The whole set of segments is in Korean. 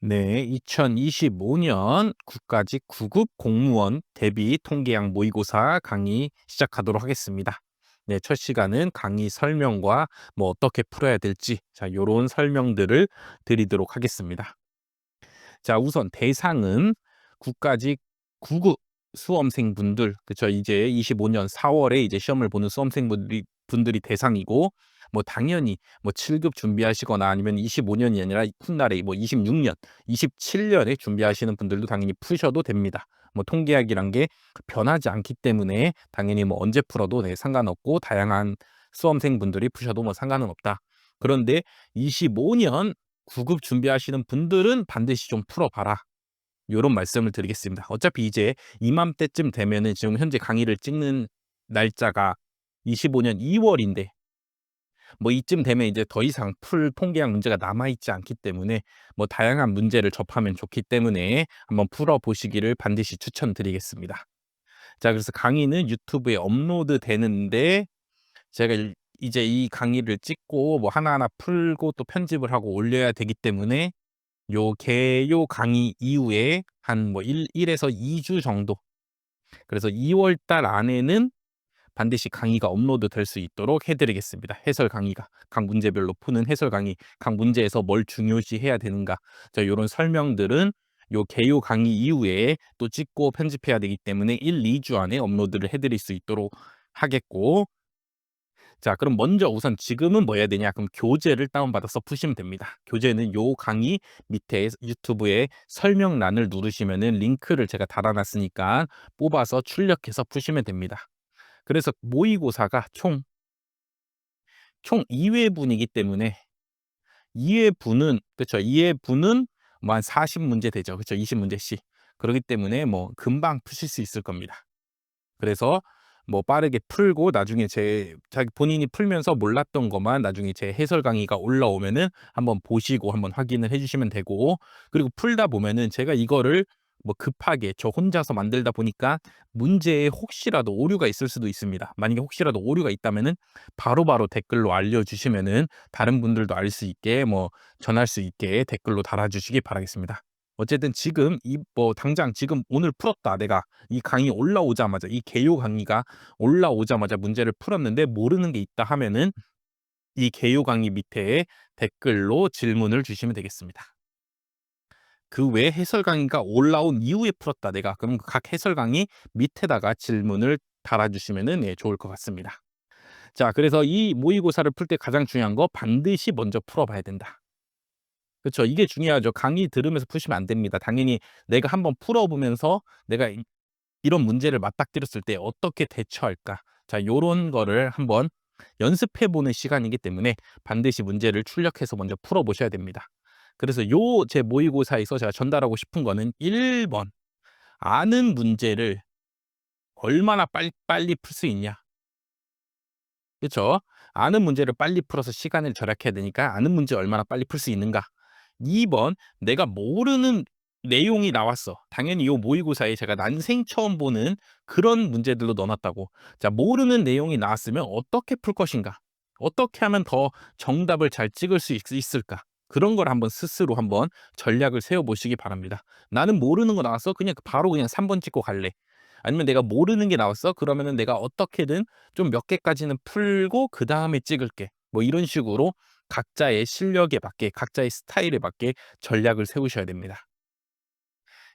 네, 2025년 국가직 9급 공무원 대비 통계학 모의고사 강의 시작하도록 하겠습니다. 네, 첫 시간은 강의 설명과 어떻게 풀어야 될지, 요런 설명들을 드리도록 하겠습니다. 자, 우선 대상은 국가직 9급 수험생분들, 그쵸? 이제 25년 4월에 이제 시험을 보는 수험생분들이 대상이고, 당연히 7급 준비하시거나 아니면 25년이 아니라 훗날에 26년, 27년에 준비하시는 분들도 당연히 푸셔도 됩니다. 통계학이란 게 변하지 않기 때문에 당연히 언제 풀어도 상관없고, 다양한 수험생분들이 푸셔도 상관은 없다. 그런데 25년 9급 준비하시는 분들은 반드시 좀 풀어봐라. 요런 말씀을 드리겠습니다. 어차피 이제 이맘때쯤 되면은 지금 현재 강의를 찍는 날짜가 25년 2월인데 이쯤 되면 이제 더 이상 풀 통계학 문제가 남아있지 않기 때문에 다양한 문제를 접하면 좋기 때문에 한번 풀어보시기를 반드시 추천드리겠습니다. 자, 그래서 강의는 유튜브에 업로드 되는데 제가 이제 이 강의를 찍고 하나하나 풀고 또 편집을 하고 올려야 되기 때문에 요 개요 강의 이후에 한 1에서 2주 정도, 그래서 2월 달 안에는 반드시 강의가 업로드 될 수 있도록 해 드리겠습니다. 해설 강의가 각 문제별로 푸는 해설 강의, 각 문제에서 뭘 중요시해야 되는가, 자 요런 설명들은 요 개요 강의 이후에 또 찍고 편집해야 되기 때문에 1-2주 안에 업로드를 해 드릴 수 있도록 하겠고, 자, 그럼 먼저 우선 지금은 뭐 해야 되냐? 그럼 교재를 다운받아서 푸시면 됩니다. 교재는 요 강의 밑에 유튜브에 설명란을 누르시면은 링크를 제가 달아놨으니까 뽑아서 출력해서 푸시면 됩니다. 그래서 모의고사가 총 2회분이기 때문에 2회분은, 그쵸? 2회분은 한 40문제 되죠. 그쵸? 20문제씩. 그렇기 때문에 금방 푸실 수 있을 겁니다. 그래서 빠르게 풀고 나중에 자기 본인이 풀면서 몰랐던 것만 나중에 제 해설 강의가 올라오면은 한번 보시고 한번 확인을 해 주시면 되고, 그리고 풀다 보면은 제가 이거를 급하게 저 혼자서 만들다 보니까 문제에 혹시라도 오류가 있을 수도 있습니다. 만약에 혹시라도 오류가 있다면은 바로바로 댓글로 알려주시면은 다른 분들도 알 수 있게 전할 수 있게 댓글로 달아주시기 바라겠습니다. 어쨌든 지금 당장 지금 오늘 풀었다, 내가 이 강의 올라오자마자, 이 개요 강의가 올라오자마자 문제를 풀었는데 모르는 게 있다 하면은 이 개요 강의 밑에 댓글로 질문을 주시면 되겠습니다. 그 외에 해설 강의가 올라온 이후에 풀었다, 내가, 그럼 각 해설 강의 밑에다가 질문을 달아주시면은 좋을 것 같습니다. 자, 그래서 이 모의고사를 풀 때 가장 중요한 거 반드시 먼저 풀어봐야 된다. 그쵸. 이게 중요하죠. 강의 들으면서 푸시면 안 됩니다. 당연히 내가 한번 풀어보면서 내가 이런 문제를 맞닥뜨렸을 때 어떻게 대처할까? 자, 요런 거를 한번 연습해 보는 시간이기 때문에 반드시 문제를 출력해서 먼저 풀어 보셔야 됩니다. 그래서 제 모의고사에서 제가 전달하고 싶은 거는 1번, 아는 문제를 얼마나 빨리 풀 수 있냐. 그쵸? 아는 문제를 빨리 풀어서 시간을 절약해야 되니까 아는 문제 얼마나 빨리 풀 수 있는가. 2번, 내가 모르는 내용이 나왔어. 당연히 요 모의고사에 제가 난생 처음 보는 그런 문제들로 넣어 놨다고. 자, 모르는 내용이 나왔으면 어떻게 풀 것인가? 어떻게 하면 더 정답을 잘 찍을 수 있을까? 그런 걸 한번 스스로 한번 전략을 세워 보시기 바랍니다. 나는 모르는 거 나왔어. 그냥 바로 그냥 3번 찍고 갈래. 아니면 내가 모르는 게 나왔어. 그러면은 내가 어떻게든 좀 몇 개까지는 풀고 그다음에 찍을게. 이런 식으로 각자의 실력에 맞게, 각자의 스타일에 맞게 전략을 세우셔야 됩니다.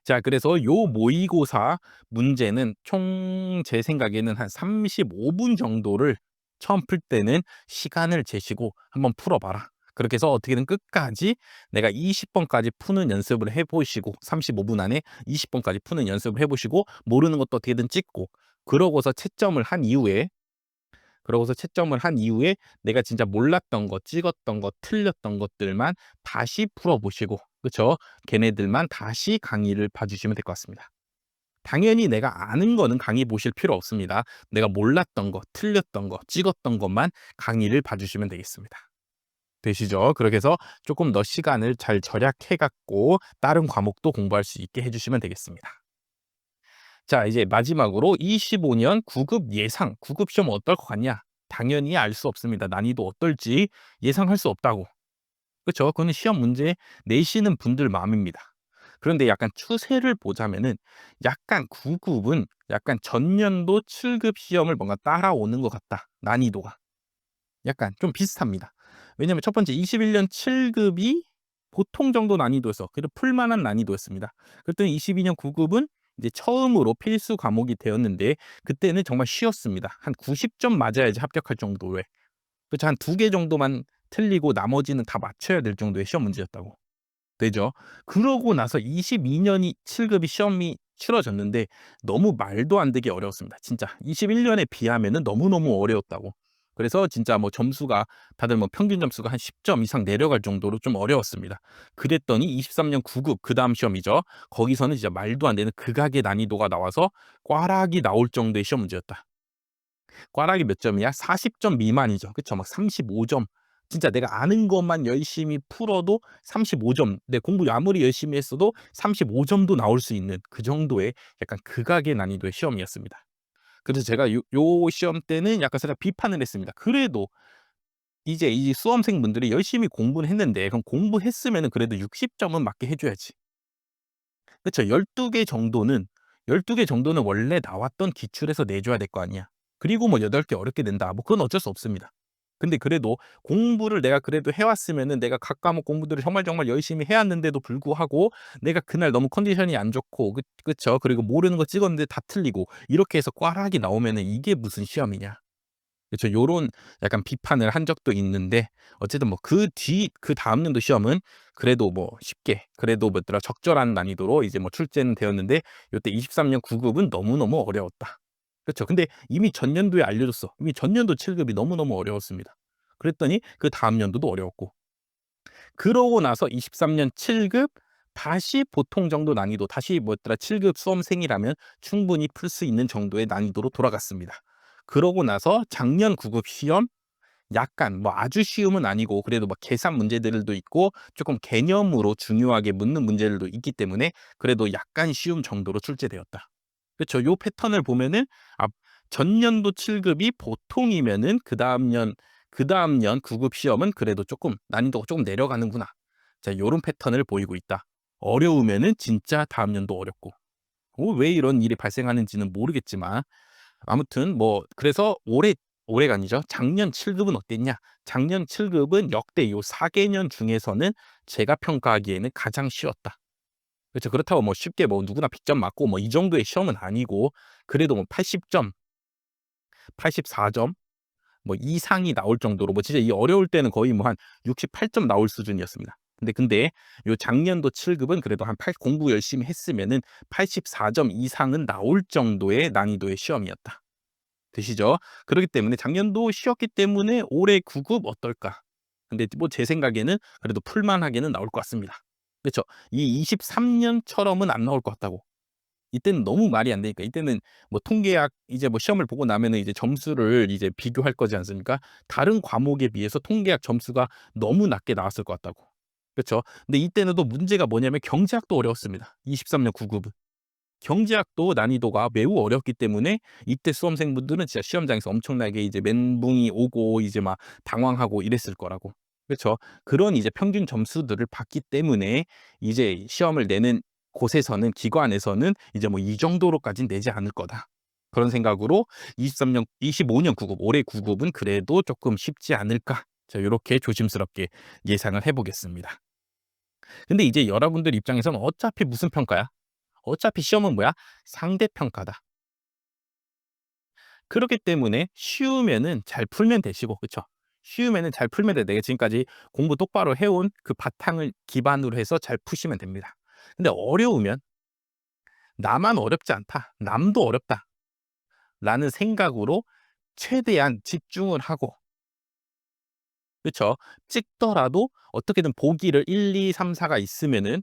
자, 그래서 요 모의고사 문제는 총 제 생각에는 한 35분 정도를 처음 풀 때는 시간을 재시고 한번 풀어봐라. 그렇게 해서 어떻게든 끝까지 내가 20번까지 푸는 연습을 해보시고, 35분 안에 20번까지 푸는 연습을 해보시고, 모르는 것도 어떻게든 찍고, 그러고서 채점을 한 이후에 내가 진짜 몰랐던 거, 찍었던 거, 틀렸던 것들만 다시 풀어보시고, 그쵸? 걔네들만 다시 강의를 봐주시면 될 것 같습니다. 당연히 내가 아는 거는 강의 보실 필요 없습니다. 내가 몰랐던 거, 틀렸던 거, 찍었던 것만 강의를 봐주시면 되겠습니다. 되시죠? 그렇게 해서 조금 더 시간을 잘 절약해 갖고 다른 과목도 공부할 수 있게 해주시면 되겠습니다. 자, 이제 마지막으로 25년 9급 예상, 9급 시험 어떨 것 같냐? 당연히 알 수 없습니다. 난이도 어떨지 예상할 수 없다고. 그쵸. 그거는 시험 문제 내시는 분들 마음입니다. 그런데 약간 추세를 보자면은 약간 9 급은 약간 전년도 7급 시험을 뭔가 따라오는 것 같다, 난이도가. 약간 좀 비슷합니다. 왜냐면 첫 번째 21년 7 급이 보통 정도 난이도였어. 그래도 풀 만한 난이도였습니다. 그랬더니 22년 9 급은 이제 처음으로 필수 과목이 되었는데 그때는 정말 쉬웠습니다. 한 90점 맞아야지 합격할 정도의. 그쵸. 한 2개 정도만 틀리고 나머지는 다 맞춰야 될 정도의 시험 문제였다고. 되죠. 그러고 나서 22 년이 7 급이 시험이 치러졌는데 너무 말도 안 되게 어려웠습니다. 진짜 21 년에 비하면은 너무너무 어려웠다고. 그래서 진짜 뭐 점수가 다들 뭐 평균 점수가 한 10점 이상 내려갈 정도로 좀 어려웠습니다. 그랬더니 23년 9급 그다음 시험이죠. 거기서는 진짜 말도 안 되는 극악의 난이도가 나와서 꽈락이 나올 정도의 시험 문제였다. 꽈락이 몇 점이야? 40점 미만이죠. 그쵸? 막 35 점. 진짜 내가 아는 것만 열심히 풀어도 35 점. 내 공부 아무리 열심히 했어도 35 점도 나올 수 있는 그 정도의 약간 극악의 난이도의 시험이었습니다. 그래서 제가 요 시험 때는 약간 살짝 비판을 했습니다. 그래도 이제 이 수험생분들이 열심히 공부는 했는데 그럼 공부했으면은 그래도 60 점은 맞게 해 줘야지. 그쵸. 12개 정도는 원래 나왔던 기출에서 내줘야 될 거 아니야. 그리고 뭐 8개 어렵게 낸다. 뭐 그건 어쩔 수 없습니다. 근데 그래도 공부를 내가 그래도 해 왔으면은 내가 각 과목 공부들을 정말, 정말 열심히 해 왔는데도 불구하고 내가 그날 너무 컨디션이 안 좋고 그쵸. 그리고 모르는 거 찍었는데 다 틀리고 이렇게 해서 꽈락이 나오면은 이게 무슨 시험이냐. 그쵸. 요런 약간 비판을 한 적도 있는데 어쨌든 뭐 그다음 년도 시험은 그래도 뭐 쉽게 그래도 뭐더라 적절한 난이도로 이제 뭐 출제는 되었는데 요때 23년 9 급은 너무너무 어려웠다. 그쵸. 근데 이미 전년도에 알려줬어. 이미 전년도 7 급이 너무너무 어려웠습니다. 그랬더니 그다음 연도도 어려웠고 그러고 나서 23년 7급 다시 보통 정도 난이도 다시 뭐였더라 7급 수험생이라면 충분히 풀 수 있는 정도의 난이도로 돌아갔습니다. 그러고 나서 작년 9급 시험 약간 뭐 아주 쉬움은 아니고 그래도 막 계산 문제들도 있고 쪼끔 개념으로 중요하게 묻는 문제들도 있기 때문에 그래도 약간 쉬움 정도로 출제되었다. 그쵸. 요 패턴을 보면은 아 전년도 7 급이 보통이면은 그다음 년 9급 시험은 그래도 쪼끔 난이도가 쪼금 내려가는구나. 자 요런 패턴을 보이고 있다. 어려우면은 진짜 다음 년도 어렵고 왜 이런 일이 발생하는지는 모르겠지만 아무튼 뭐 그래서 올해가 아니죠. 작년 7 급은 어땠냐? 작년 7 급은 역대 요 4 개년 중에서는 제가 평가하기에는 가장 쉬웠다. 그렇죠. 그렇다고 뭐 쉽게 뭐 누구나 100점 맞고 뭐 이 정도의 시험은 아니고 그래도 뭐 80 점, 84점 뭐 이상이 나올 정도로 뭐 진짜 이 어려울 때는 거의 뭐 한 68점 나올 수준이었습니다. 근데 요 작년도 7 급은 그래도 한 팔 공부 열심히 했으면은 84점 이상은 나올 정도의 난이도의 시험이었다. 되시죠? 그렇기 때문에 작년도 쉬웠기 때문에 올해 9급 어떨까? 근데 뭐 제 생각에는 그래도 풀만하게는 나올 것 같습니다. 그쵸? 이 23 년처럼은 안 나올 것 같다고. 이때는 너무 말이 안 되니까. 이때는 뭐 통계학 이제 뭐 시험을 보고 나면은 이제 점수를 이제 비교할 거지 않습니까? 다른 과목에 비해서 통계학 점수가 너무 낮게 나왔을 것 같다고. 그쵸? 근데 이때는 또 문제가 뭐냐면 경제학도 어려웠습니다. 23년 9 급은. 경제학도 난이도가 매우 어렵기 때문에 이때 수험생분들은 진짜 시험장에서 엄청나게 이제 멘붕이 오고 이제 막 당황하고 이랬을 거라고. 그쵸. 그런 이제 평균 점수들을 봤기 때문에 이제 시험을 내는 곳에서는 기관에서는 이제 뭐 '이 정도로까진 내지 않을 거다.' 그런 생각으로 23년 25년 9급 올해 9 급은 그래도 쪼끔 쉽지 않을까. 자 요렇게 조심스럽게 예상을 해 보겠습니다. 근데 이제 여러분들 입장에서는 어차피 무슨 평가야? 어차피 시험은 뭐야? 상대평가다. 그렇기 때문에 쉬우면은 잘 풀면 되시고 그쵸? 쉬우면은 잘 풀면 돼. 내가 지금까지 공부 똑바로 해온 그 바탕을 기반으로 해서 잘 푸시면 됩니다. 근데 어려우면 '나만 어렵지 않다. 남도 어렵다.'라는 생각으로 최대한 집중을 하고 그쵸? 찍더라도 어떻게든 보기를 1, 2, 3, 4가 있으면은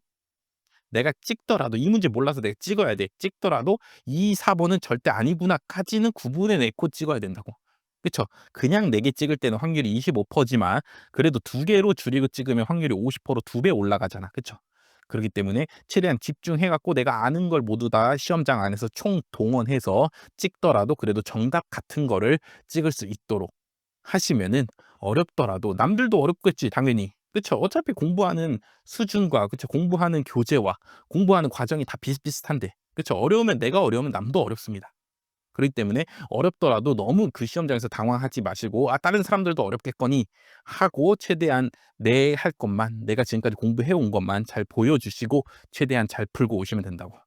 내가 찍더라도 이 문제 몰라서 내가 찍어야 돼. 찍더라도 2, 4 번은 절대 아니구나까지는 구분해 내고 찍어야 된다고. 그쵸? 그냥 4개 찍을 때는 확률이 25% 지만 그래도 2 개로 줄이고 찍으면 확률이 50% 2배 올라가잖아. 그쵸? 그렇기 때문에 최대한 집중해 갖고 내가 아는 걸 모두 다 시험장 안에서 총동원해서 찍더라도 그래도 정답 같은 거를 찍을 수 있도록 하시면은 어렵더라도 남들도 어렵겠지 당연히. 그쵸. 어차피 공부하는 수준과 그쵸. 공부하는 교재와 공부하는 과정이 다 비슷비슷한데 그쵸. 어려우면 내가 어려우면 남도 어렵습니다. 그렇기 때문에 어렵더라도 너무 그 시험장에서 당황하지 마시고 '아 다른 사람들도 어렵겠거니.' 하고 최대한 내 할 것만 내가 지금까지 공부해 온 것만 잘 보여주시고 최대한 잘 풀고 오시면 된다고.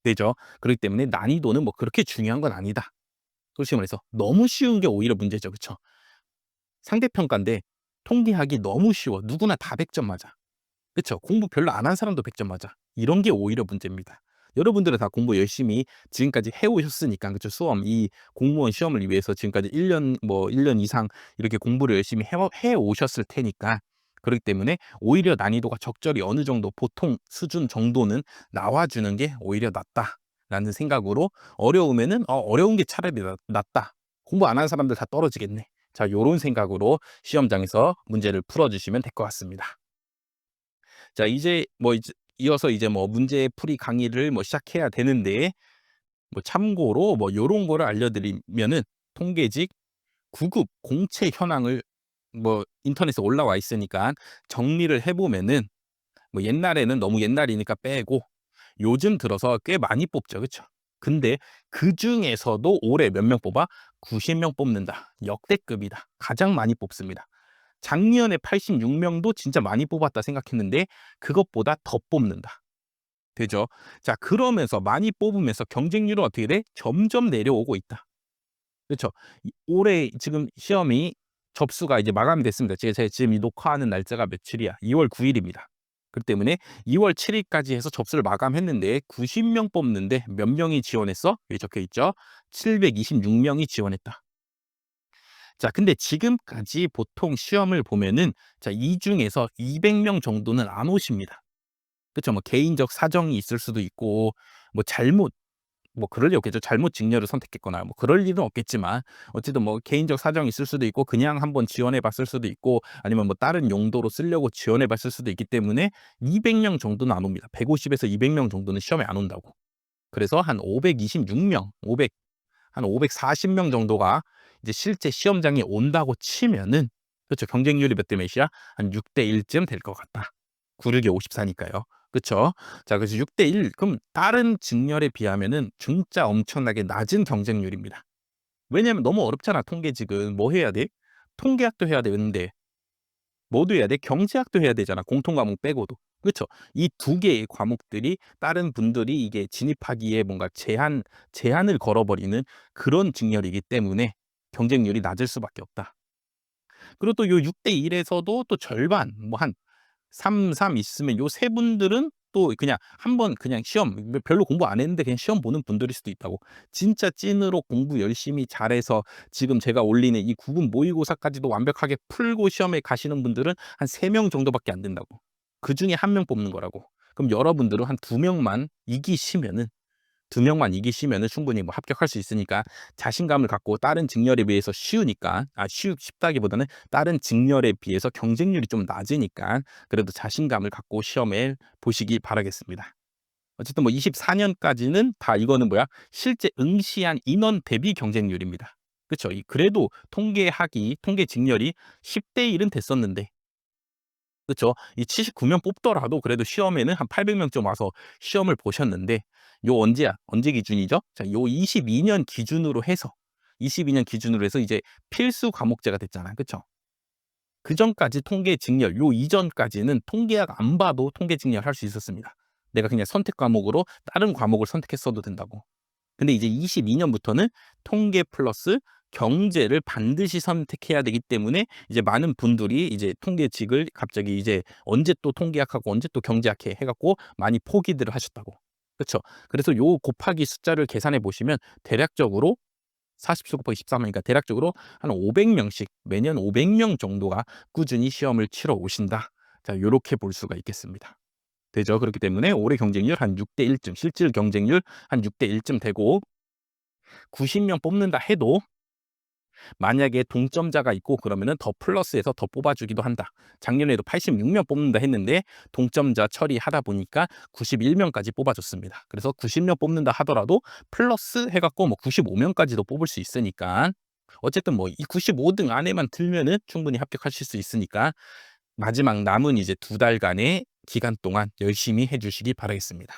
되죠. 그렇기 때문에 난이도는 뭐 그렇게 중요한 건 아니다. 솔직히 말해서 너무 쉬운 게 오히려 문제죠. 그쵸? 상대평가인데 통계학이 너무 쉬워. 누구나 다 100점 맞아. 그쵸. 공부 별로 안 한 사람도 100점 맞아. 이런 게 오히려 문제입니다. 여러분들은 다 공부 열심히 지금까지 해 오셨으니까 그쵸. 이 공무원 시험을 위해서 지금까지 1년 이상 이렇게 공부를 열심히 해 오셨을 테니까 그렇기 때문에 오히려 난이도가 적절히 어느 정도 보통 수준 정도는 나와 주는 게 오히려 낫다라는 생각으로 어려우면은 '어려운 게 차라리 낫다. 공부 안 하는 사람들 다 떨어지겠네.' 자 요런 생각으로 시험장에서 문제를 풀어 주시면 될 것 같습니다. 자 이제 이어서 이제 뭐 문제풀이 강의를 뭐 시작해야 되는데 뭐 참고로 뭐 요런 거를 알려드리면은 통계직 9급 공채 현황을 뭐 인터넷에 올라와 있으니까 정리를 해 보면은 뭐 옛날에는 너무 옛날이니까 빼고 요즘 들어서 꽤 많이 뽑죠. 그쵸? 근데 그중에서도 올해 몇 명 뽑아? 90명 뽑는다. 역대급이다. 가장 많이 뽑습니다. 작년에 86 명도 진짜 많이 뽑았다 생각했는데 그것보다 더 뽑는다. 되죠? 자 그러면서 많이 뽑으면서 경쟁률은 어떻게 돼? 점점 내려오고 있다. 그쵸? 올해 지금 시험이 접수가 이제 마감이 됐습니다. 제가 지금 이 녹화하는 날짜가 며칠이야? 2월 9 일입니다. 그렇기 때문에 2월 7 일까지 해서 접수를 마감했는데 90명 뽑는데 몇 명이 지원했어? 여기 적혀 있죠? 726 명이 지원했다. 자 근데 지금까지 보통 시험을 보면은 자 이 중에서 200명 정도는 안 오십니다. 그쵸. 뭐 개인적 사정이 있을 수도 있고 뭐 그럴 리 없겠죠. 잘못 직렬을 선택했거나 뭐 그럴 일은 없겠지만 어쨌든 뭐 개인적 사정이 있을 수도 있고 그냥 한번 지원해 봤을 수도 있고 아니면 뭐 다른 용도로 쓰려고 지원해 봤을 수도 있기 때문에 200명 정도는 안 옵니다. 150 에서 200명 정도는 시험에 안 온다고. 그래서 한 526 명, 한 540명 정도가 이제 실제 시험장에 온다고 치면은 그렇죠. 경쟁률이 몇 대 몇이야? 한 6대 1쯤 될 것 같다. 9, 6에 54니까요. 그쵸? 자 그래서 6대 1 그럼 다른 직렬에 비하면은 진짜 엄청나게 낮은 경쟁률입니다. 왜냐면 너무 어렵잖아 통계직은. 뭐 해야 돼? 통계학도 해야 되는데 뭐도 해야 돼? 경제학도 해야 되잖아 공통 과목 빼고도. 그쵸? 이 두 개의 과목들이 다른 분들이 이게 진입하기에 뭔가 제한을 걸어 버리는 그런 직렬이기 때문에 경쟁률이 낮을 수밖에 없다. 그리고 또 요 6대 1 에서도 또 절반 뭐 한 3 있으면 요 세 분들은 또 그냥 한번 그냥 시험 별로 공부 안 했는데 그냥 시험 보는 분들일 수도 있다고. 진짜 찐으로 공부 열심히 잘해서 지금 제가 올리는 이 구분 모의고사까지도 완벽하게 풀고 시험에 가시는 분들은 한 3명 정도밖에 안 된다고. 그중에 1명 뽑는 거라고. 그럼 여러분들은 한 2 명만 이기시면은 2명만 이기시면은 충분히 뭐 합격할 수 있으니까 자신감을 갖고 다른 직렬에 비해서 쉬우니까 쉽다기보다는 다른 직렬에 비해서 경쟁률이 좀 낮으니까 그래도 자신감을 갖고 시험에 보시기 바라겠습니다. 어쨌든 뭐 24 년까지는 다 이거는 뭐야? 실제 응시한 인원 대비 경쟁률입니다. 그쵸? 그래도 통계 직렬이 10대 1은 됐었는데 그쵸. 이 79명 뽑더라도 그래도 시험에는 한 800 명쯤 와서 시험을 보셨는데 요 언제야? 언제 기준이죠? 자 요 22년 기준으로 해서 이제 필수 과목제가 됐잖아요. 그쵸? 그전까지 통계 직렬 요 이전까지는 통계학 안 봐도 통계 직렬 할 수 있었습니다. 내가 그냥 선택 과목으로 다른 과목을 선택했어도 된다고. 근데 이제 22 년부터는 통계 플러스 경제를 반드시 선택해야 되기 때문에 이제 많은 분들이 이제 통계직을 갑자기 이제 언제 또 통계학하고 언제 또 경제학 해 갖고 많이 포기들을 하셨다고. 그쵸? 그래서 요 곱하기 숫자를 계산해 보시면 대략적으로 40수 곱하기 14 이니까 대략적으로 한 500 명씩 매년 500명 정도가 꾸준히 시험을 치러 오신다. 자 요렇게 볼 수가 있겠습니다. 되죠? 그렇기 때문에 올해 경쟁률 한 6대 1 쯤 실질 경쟁률 한 6대 1쯤 되고 90명 뽑는다 해도 만약에 동점자가 있고 그러면은 더 플러스해서 더 뽑아주기도 한다. 작년에도 86명 뽑는다 했는데 동점자 처리하다 보니까 91 명까지 뽑아줬습니다. 그래서 90명 뽑는다 하더라도 플러스 해갖고 뭐 95 명까지도 뽑을 수 있으니까 어쨌든 뭐 이 95등 안에만 들면은 충분히 합격하실 수 있으니까 마지막 남은 이제 2달간의 기간 동안 열심히 해 주시기 바라겠습니다.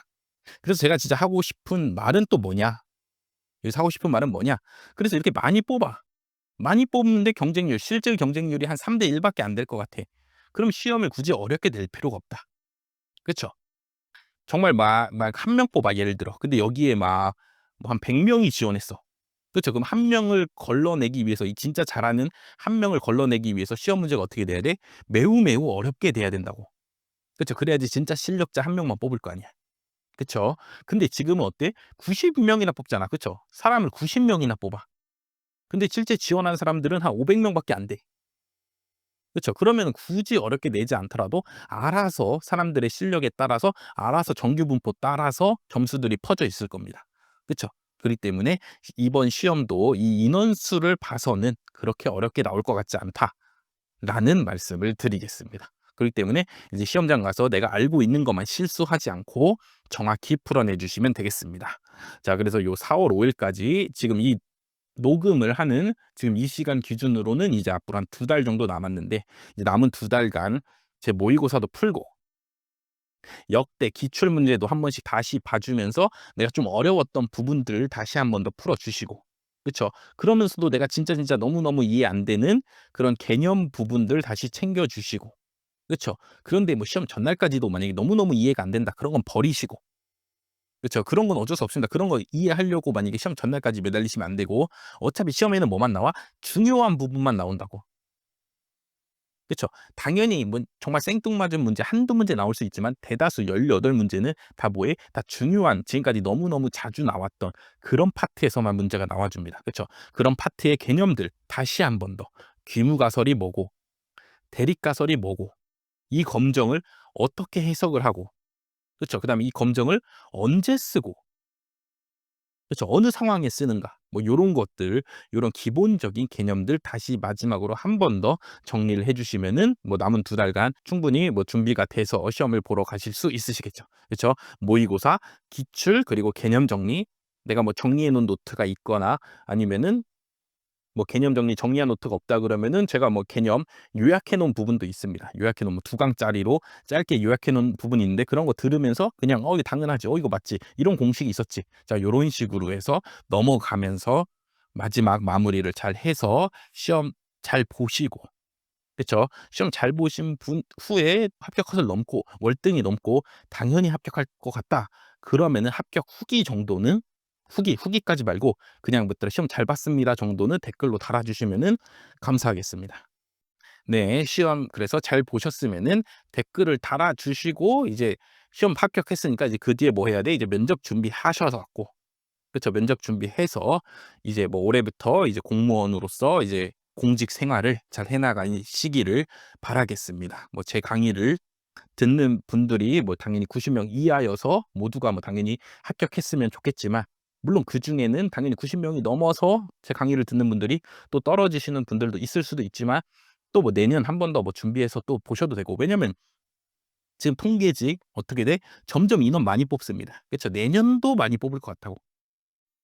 그래서 제가 진짜 하고 싶은 말은 또 뭐냐? 여기서 하고 싶은 말은 뭐냐? 그래서 이렇게 많이 뽑아. 많이 뽑는데 경쟁률, 실질 경쟁률이 한 3대 1 밖에 안 될 것 같아. 그럼 시험을 굳이 어렵게 낼 필요가 없다. 그쵸? 정말 막 한 명 뽑아 예를 들어. 근데 여기에 막 뭐 한 100 명이 지원했어. 그쵸. 그럼 한 명을 걸러내기 위해서 이 진짜 잘하는 한 명을 걸러내기 위해서 시험 문제가 어떻게 돼야 돼? 매우, 매우 어렵게 돼야 된다고. 그쵸. 그래야지 진짜 실력자 한 명만 뽑을 거 아니야. 그쵸. 근데 지금은 어때? 90 명이나 뽑잖아. 그쵸. 사람을 90 명이나 뽑아. 근데 실제 지원한 사람들은 한 500 명밖에 안 돼. 그쵸. 그러면 굳이 어렵게 내지 않더라도 알아서 사람들의 실력에 따라서 알아서 정규 분포 따라서 점수들이 퍼져 있을 겁니다. 그쵸. 그렇기 때문에 이번 시험도 이 인원수를 봐서는 그렇게 어렵게 나올 것 같지 않다라는 말씀을 드리겠습니다. 그렇기 때문에 이제 시험장 가서 내가 알고 있는 것만 실수하지 않고 정확히 풀어내 주시면 되겠습니다. 자, 그래서 요 4월 5 일까지 지금 이 녹음을 하는 지금 이 시간 기준으로는 이제 앞으로 한 2달 정도 남았는데, 이제 남은 2달간 제 모의고사도 풀고 역대 기출 문제도 한 번씩 다시 봐 주면서 내가 좀 어려웠던 부분들을 다시 한 번 더 풀어 주시고, 그쵸. 그러면서도 내가 진짜 너무너무 이해 안 되는 그런 개념 부분들 다시 챙겨 주시고, 그쵸. 그런데 뭐 시험 전날까지도 만약에 너무너무 이해가 안 된다, 그런 건 버리시고, 그쵸. 그런 건 어쩔 수 없습니다. 그런 거 이해하려고 만약에 시험 전날까지 매달리시면 안 되고, 어차피 시험에는 뭐만 나와? 중요한 부분만 나온다고. 그쵸. 당연히 뭐 정말 생뚱맞은 문제 한두 문제 나올 수 있지만 대다수 18 문제는 다 뭐에? 다 중요한 지금까지 너무너무 자주 나왔던 그런 파트에서만 문제가 나와 줍니다. 그쵸. 그런 파트의 개념들 다시 한 번 더 귀무가설이 뭐고 대립가설이 뭐고 이 검정을 어떻게 해석을 하고, 그쵸. 그다음에 이 검정을 언제 쓰고, 그쵸. 어느 상황에 쓰는가, 뭐 요런 것들, 요런 기본적인 개념들 다시 마지막으로 한 번 더 정리를 해 주시면은 뭐 남은 2달간 충분히 뭐 준비가 돼서 시험을 보러 가실 수 있으시겠죠. 그쵸. 모의고사, 기출, 그리고 개념 정리, 내가 뭐 정리해 놓은 노트가 있거나 아니면은 뭐 개념 정리한 노트가 없다 그러면은 제가 뭐 개념 요약해 놓은 부분도 있습니다. 요약해 놓은 뭐 2강짜리로 짧게 요약해 놓은 부분이 있는데, 그런 거 들으면서 그냥 이거 당연하지. 이거 맞지. 이런 공식이 있었지. 자, 요런 식으로 해서 넘어가면서 마지막 마무리를 잘 해서 시험 잘 보시고, 그쵸. 시험 잘 보신 분 후에 합격 컷을 넘고 월등히 넘고 당연히 합격할 것 같다. 그러면은 합격 후기 정도는 후기까지 말고 그냥 뭐더라 "시험 잘 봤습니다." 정도는 댓글로 달아 주시면은 감사하겠습니다. 네. 시험 그래서 잘 보셨으면은 댓글을 달아 주시고, 이제 시험 합격했으니까 이제 그 뒤에 뭐 해야 돼? 이제 면접 준비하셔서 갖고, 그쵸. 면접 준비해서 이제 뭐 올해부터 이제 공무원으로서 이제 공직 생활을 잘 해 나가시기를 바라겠습니다. 뭐 제 강의를 듣는 분들이 뭐 당연히 90명 이하여서 모두가 뭐 당연히 합격했으면 좋겠지만, 물론 그중에는 당연히 90 명이 넘어서 제 강의를 듣는 분들이 또 떨어지시는 분들도 있을 수도 있지만, 또 뭐 내년 한 번 더 뭐 준비해서 또 보셔도 되고, 왜냐면 지금 통계직 어떻게 돼? 점점 인원 많이 뽑습니다. 그쵸. 내년도 많이 뽑을 것 같다고.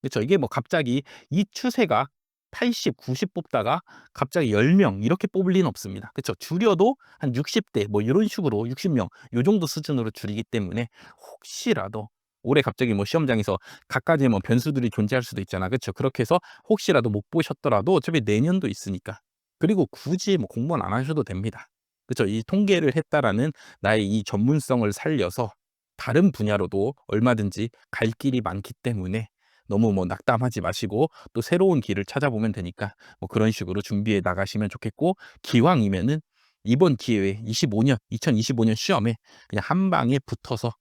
그쵸. 이게 뭐 갑자기 이 추세가 80, 90 뽑다가 갑자기 10명 이렇게 뽑을 리는 없습니다. 그쵸. 줄여도 한 60대 뭐 요런 식으로 60명 요 정도 수준으로 줄이기 때문에, 혹시라도 올해 갑자기 뭐 시험장에서 갖가지 뭐 변수들이 존재할 수도 있잖아. 그쵸. 그렇게 해서 혹시라도 못 보셨더라도 어차피 내년도 있으니까. 그리고 굳이 뭐 공무원 안 하셔도 됩니다. 그쵸. 이 통계를 했다라는 나의 이 전문성을 살려서 다른 분야로도 얼마든지 갈 길이 많기 때문에 너무 뭐 낙담하지 마시고 또 새로운 길을 찾아보면 되니까 뭐 그런 식으로 준비해 나가시면 좋겠고, 기왕이면은 이번 기회에 2025년 시험에 그냥 한 방에 붙어서,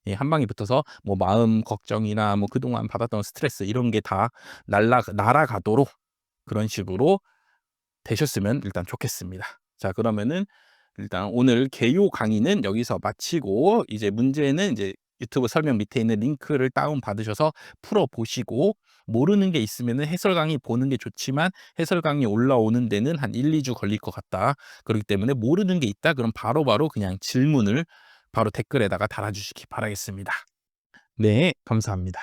예, 한 방에 붙어서 뭐 마음 걱정이나 뭐 그동안 받았던 스트레스 이런 게 다 날아가도록 그런 식으로 되셨으면 일단 좋겠습니다. 자, 그러면은 일단 오늘 개요 강의는 여기서 마치고, 이제 문제는 이제 유튜브 설명 밑에 있는 링크를 다운 받으셔서 풀어 보시고, 모르는 게 있으면은 해설 강의 보는 게 좋지만 해설 강의 올라오는 데는 한 1-2주 걸릴 것 같다. 그렇기 때문에 모르는 게 있다 그럼 바로바로 그냥 질문을 바로 댓글에다가 달아 주시기 바라겠습니다. 네, 감사합니다.